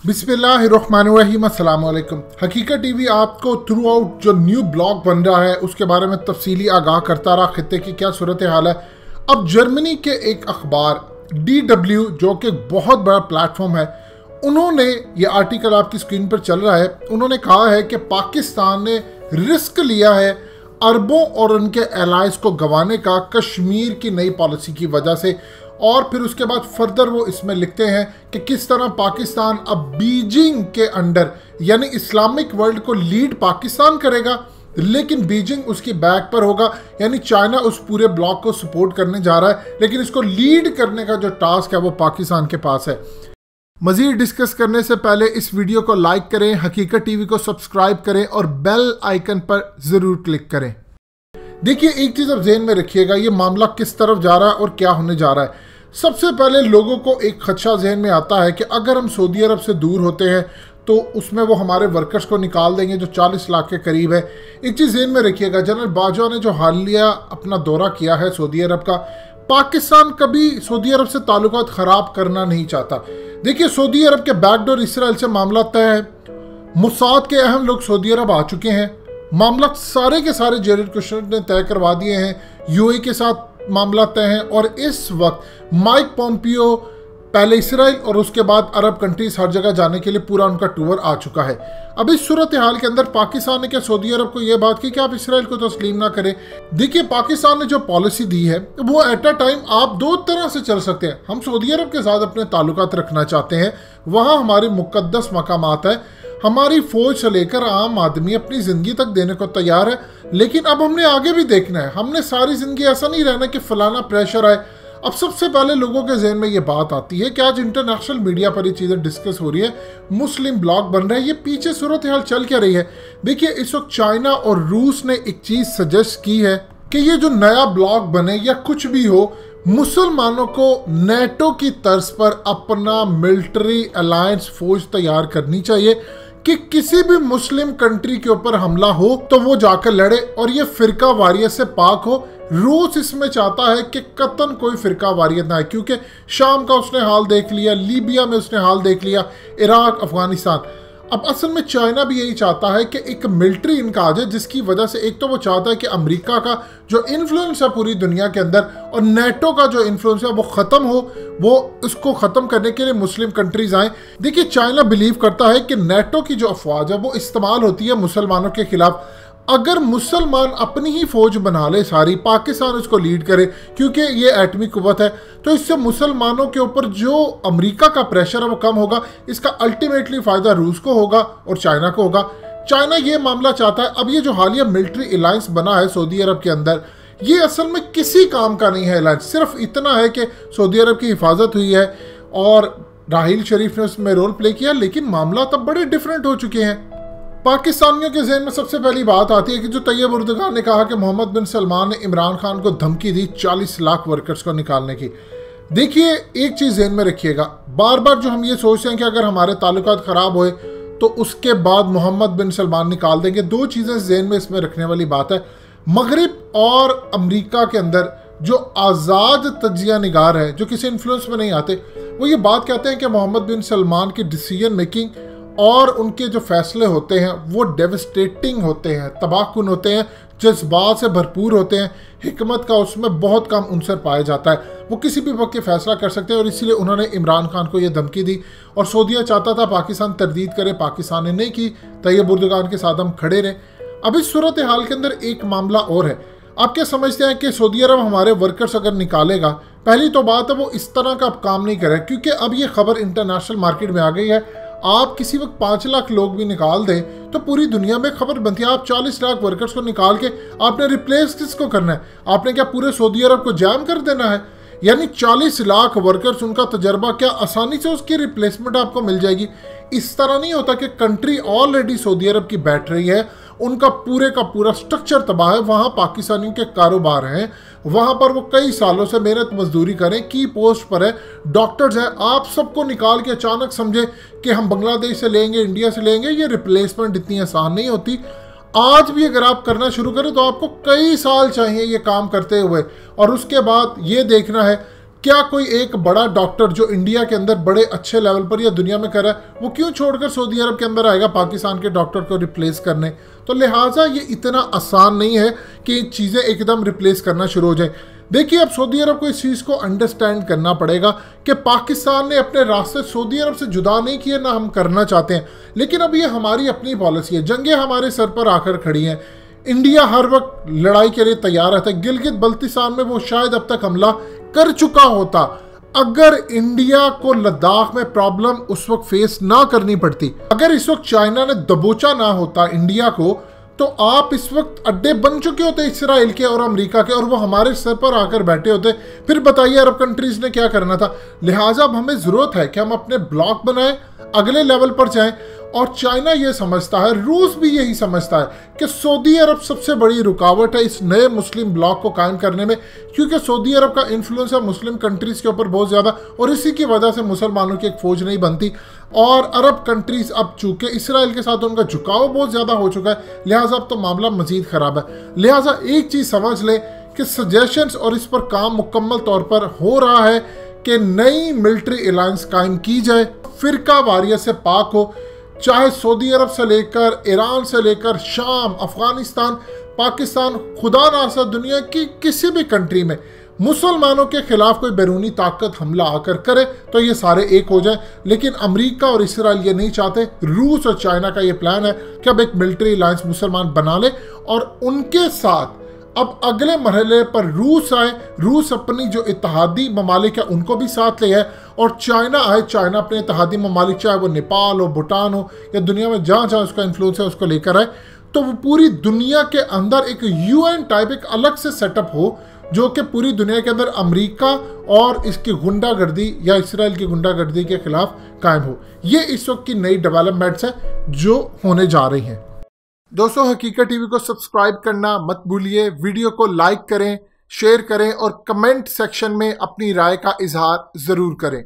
बिस्मिल्लाहिर्रहमानिर्रहीम, अस्सलाम वालेकुम। हकीकत टीवी आपको थ्रू आउट जो न्यू ब्लॉग बन रहा है उसके बारे में तफसीली आगाह करता रहा, खित्ते की क्या सूरत हाल है। अब जर्मनी के एक अखबार DW जो कि बहुत बड़ा प्लेटफॉर्म है, उन्होंने ये आर्टिकल आपकी स्क्रीन पर चल रहा है, उन्होंने कहा है कि पाकिस्तान ने रिस्क लिया है अरबों और उनके एलाइज को गंवाने का कश्मीर की नई पॉलिसी की वजह से। और फिर उसके बाद फर्दर वो इसमें लिखते हैं कि किस तरह पाकिस्तान अब बीजिंग के अंडर यानी इस्लामिक वर्ल्ड को लीड पाकिस्तान करेगा, लेकिन बीजिंग उसकी बैक पर होगा, यानी चाइना उस पूरे ब्लॉक को सपोर्ट करने जा रहा है, लेकिन इसको लीड करने का जो टास्क है वो पाकिस्तान के पास है। मज़ीद डिस्कस करने से पहले इस वीडियो को लाइक करें, हकीकत टीवी को सब्सक्राइब करें और बेल आइकन पर ज़रूर क्लिक करें। देखिए, एक चीज़ अब ज़हन में रखिएगा, ये मामला किस तरफ जा रहा है और क्या होने जा रहा है। सबसे पहले लोगों को एक खदशा ज़हन में आता है कि अगर हम सऊदी अरब से दूर होते हैं तो उसमें वो हमारे वर्कर्स को निकाल देंगे जो 40 लाख के करीब है। एक चीज़ ज़हन में रखिएगा, जनरल बाजवा ने जो हालिया अपना दौरा किया है सऊदी अरब का, पाकिस्तान कभी सऊदी अरब से ताल्लुकात ख़राब करना नहीं चाहता। देखिए, सऊदी अरब के बैकडोर इसराइल से मामला तय है, मुसाद के अहम लोग सऊदी अरब आ चुके हैं, मामला सारे के सारे जेरेड कुशनर ने तय करवा दिए हैं, UAE के साथ मामला तय है। और इस वक्त माइक पोम्पियो पहले इसराइल और उसके बाद अरब कंट्रीज हर जगह जाने के लिए पूरा उनका टूर आ चुका है। अब इस सूरत हाल के अंदर पाकिस्तान ने क्या सऊदी अरब को यह बात की कि आप इसराइल को तस्लीम ना करें। देखिए, पाकिस्तान ने जो पॉलिसी दी है वो एट अ टाइम आप दो तरह से चल सकते हैं। हम सऊदी अरब के साथ अपने ताल्लुकात रखना चाहते हैं, वहाँ हमारे मुकद्दस मकामात है, हमारी फौज से लेकर आम आदमी अपनी ज़िंदगी तक देने को तैयार है, लेकिन अब हमने आगे भी देखना है। हमने सारी ज़िंदगी ऐसा नहीं रहना कि फलाना प्रेशर आए। अब सबसे पहले लोगों के जहन में ये बात आती है कि आज इंटरनेशनल मीडिया पर ये चीज़ें डिस्कस हो रही है, मुस्लिम ब्लॉग बन रहे हैं, ये पीछे सूरत हाल चल क्या रही है। देखिए, इस वक्त चाइना और रूस ने एक चीज़ सजेस्ट की है कि ये जो नया ब्लॉग बने या कुछ भी हो, मुसलमानों को नेटो की तर्ज पर अपना मिलिट्री अलायंस फौज तैयार करनी चाहिए कि किसी भी मुस्लिम कंट्री के ऊपर हमला हो तो वो जाकर लड़े और ये फिरका वारियत से पाक हो। रूस इसमें चाहता है कि कतन कोई फिरका वारियत ना है, क्योंकि शाम का उसने हाल देख लिया, लीबिया में उसने हाल देख लिया, इराक, अफगानिस्तान। अब असल में चाइना भी यही चाहता है कि एक मिलिट्री इनका आ जाए, जिसकी वजह से एक तो वो चाहता है कि अमेरिका का जो इन्फ्लुएंस है पूरी दुनिया के अंदर और नेटो का जो इन्फ्लुएंस है वो ख़त्म हो, वो उसको ख़त्म करने के लिए मुस्लिम कंट्रीज आएँ। देखिए, चाइना बिलीव करता है कि नेटो की जो अफवाज है वो इस्तेमाल होती है मुसलमानों के खिलाफ। अगर मुसलमान अपनी ही फौज बना ले सारी, पाकिस्तान उसको लीड करे क्योंकि ये एटमी कुव्वत है, तो इससे मुसलमानों के ऊपर जो अमेरिका का प्रेशर है वो कम होगा। इसका अल्टीमेटली फ़ायदा रूस को होगा और चाइना को होगा। चाइना ये मामला चाहता है। अब ये जो हालिया मिलिट्री अलायंस बना है सऊदी अरब के अंदर, ये असल में किसी काम का नहीं है अलायंस, सिर्फ इतना है कि सऊदी अरब की हिफाजत हुई है और राहील शरीफ ने उसमें रोल प्ले किया, लेकिन मामला तब बड़े डिफरेंट हो चुके हैं। पाकिस्तानियों के जहन में सबसे पहली बात आती है कि जो तैयब उर्दगान ने कहा कि मोहम्मद बिन सलमान ने इमरान खान को धमकी दी 40 लाख वर्कर्स को निकालने की। देखिए, एक चीज़ जहन में रखिएगा, बार बार जो हम ये सोचते हैं कि अगर हमारे ताल्लुकात ख़राब होए तो उसके बाद मोहम्मद बिन सलमान निकाल देंगे, दो चीज़ें जहन में इसमें रखने वाली बात है। मगरिब और अमरीका के अंदर जो आज़ाद तजिया निगार है, जो किसी इन्फ्लुएंस में नहीं आते, वो ये बात कहते हैं कि मोहम्मद बिन सलमान की डिसीजन मेकिंग और उनके जो फैसले होते हैं वो डेविस्टेटिंग होते हैं, तबाहकुन होते हैं, जज्बात से भरपूर होते हैं, हिकमत का उसमें बहुत कम अंसर पाया जाता है। वो किसी भी वक्त फैसला कर सकते हैं और इसीलिए उन्होंने इमरान खान को ये धमकी दी। और सऊदीया चाहता था पाकिस्तान तरदीद करे, पाकिस्तान ने नहीं की, तैयब उर्दगान के साथ हम खड़े रहे। अब इस सूरत हाल के अंदर एक मामला और है। आप क्या समझते हैं कि सऊदी अरब हमारे वर्कर्स अगर निकालेगा, पहली तो बात है वो इस तरह का अब काम नहीं करे, क्योंकि अब ये खबर इंटरनेशनल मार्केट में आ गई है। आप किसी वक्त 5 लाख लोग भी निकाल दें तो पूरी दुनिया में खबर बनती है। आप 40 लाख वर्कर्स को निकाल के आपने रिप्लेस किसको करना है? आपने क्या पूरे सऊदी अरब को जैम कर देना है? यानी 40 लाख वर्कर्स, उनका तजर्बा, क्या आसानी से उसकी रिप्लेसमेंट आपको मिल जाएगी? इस तरह नहीं होता कि कंट्री ऑलरेडी सऊदी अरब की बैठ रही है, उनका पूरे का पूरा स्ट्रक्चर तबाह है, वहाँ पाकिस्तानियों के कारोबार हैं, वहाँ पर वो कई सालों से मेहनत मजदूरी करें, की पोस्ट पर है, डॉक्टर्स हैं, आप सबको निकाल के अचानक समझे कि हम बांग्लादेश से लेंगे, इंडिया से लेंगे, ये रिप्लेसमेंट इतनी आसान नहीं होती। आज भी अगर आप करना शुरू करें तो आपको कई साल चाहिए ये काम करते हुए, और उसके बाद ये देखना है क्या कोई एक बड़ा डॉक्टर जो इंडिया के अंदर बड़े अच्छे लेवल पर या दुनिया में कर रहा है, वो क्यों छोड़कर सऊदी अरब के अंदर आएगा पाकिस्तान के डॉक्टर को रिप्लेस करने? तो लिहाजा ये इतना आसान नहीं है कि चीज़ें एकदम रिप्लेस करना शुरू हो जाए। देखिए, अब सऊदी अरब को इस चीज़ को अंडरस्टैंड करना पड़ेगा कि पाकिस्तान ने अपने रास्ते सऊदी अरब से जुदा नहीं किए, ना हम करना चाहते हैं, लेकिन अब ये हमारी अपनी पॉलिसी है। जंगें हमारे सर पर आकर खड़ी हैं। इंडिया हर वक्त लड़ाई के लिए तैयार रहता है। गिलगित बल्तिस्तान में वो शायद अब तक हमला कर चुका होता अगर इंडिया को लद्दाख में प्रॉब्लम उस वक्त फेस ना करनी पड़ती। अगर इस वक्त चाइना ने दबोचा ना होता इंडिया को, तो आप इस वक्त अड्डे बन चुके होते इसराइल के और अमेरिका के, और वो हमारे सर पर आकर बैठे होते। फिर बताइए अरब कंट्रीज ने क्या करना था। लिहाजा अब हमें ज़रूरत है कि हम अपने ब्लॉक बनाएं, अगले लेवल पर जाएं। और चाइना ये समझता है, रूस भी यही समझता है कि सऊदी अरब सबसे बड़ी रुकावट है इस नए मुस्लिम ब्लॉक को कायम करने में, क्योंकि सऊदी अरब का इन्फ्लुएंस है मुस्लिम कंट्रीज़ के ऊपर बहुत ज़्यादा, और इसी की वजह से मुसलमानों की एक फ़ौज नहीं बनती। और अरब कंट्रीज़ अब चूँकि इसराइल के साथ उनका झुकाव बहुत ज़्यादा हो चुका है, लिहाजा अब तो मामला मज़ीद ख़राब है। लिहाजा एक चीज़ समझ लें कि सजेशंस और इस पर काम मुकम्मल तौर पर हो रहा है कि नई मिलिट्री अलायंस कायम की जाए, फ़िरका वारियत से पाक हो, चाहे सऊदी अरब से लेकर ईरान से लेकर शाम, अफगानिस्तान, पाकिस्तान, खुदा नासा दुनिया की किसी भी कंट्री में मुसलमानों के खिलाफ कोई बैरूनी ताकत हमला आकर करे तो ये सारे एक हो जाए। लेकिन अमेरिका और इसराइल ये नहीं चाहते। रूस और चाइना का ये प्लान है कि अब एक मिलिट्री अलायंस मुसलमान बना ले और उनके साथ अब अगले मरहले पर रूस आए। रूस अपनी जो इत्तेहादी ममालिक है उनको भी साथ ले आए, और चाइना आए। चाइना अपने इत्तेहादी ममालिक, चाहे वो नेपाल हो, भूटान हो, या दुनिया में जहाँ जहाँ उसका इन्फ्लुएंस है उसको लेकर आए। तो वो पूरी दुनिया के अंदर एक UN टाइप एक अलग से सेटअप हो, जो कि पूरी दुनिया के अंदर अमेरिका और इसकी गुंडागर्दी या इसराइल की गुंडागर्दी के खिलाफ कायम हो। ये इस वक्त की नई डेवलपमेंट्स हैं जो होने जा रही हैं। दोस्तों, हकीकत टीवी को सब्सक्राइब करना मत भूलिए, वीडियो को लाइक करें, शेयर करें और कमेंट सेक्शन में अपनी राय का इजहार ज़रूर करें।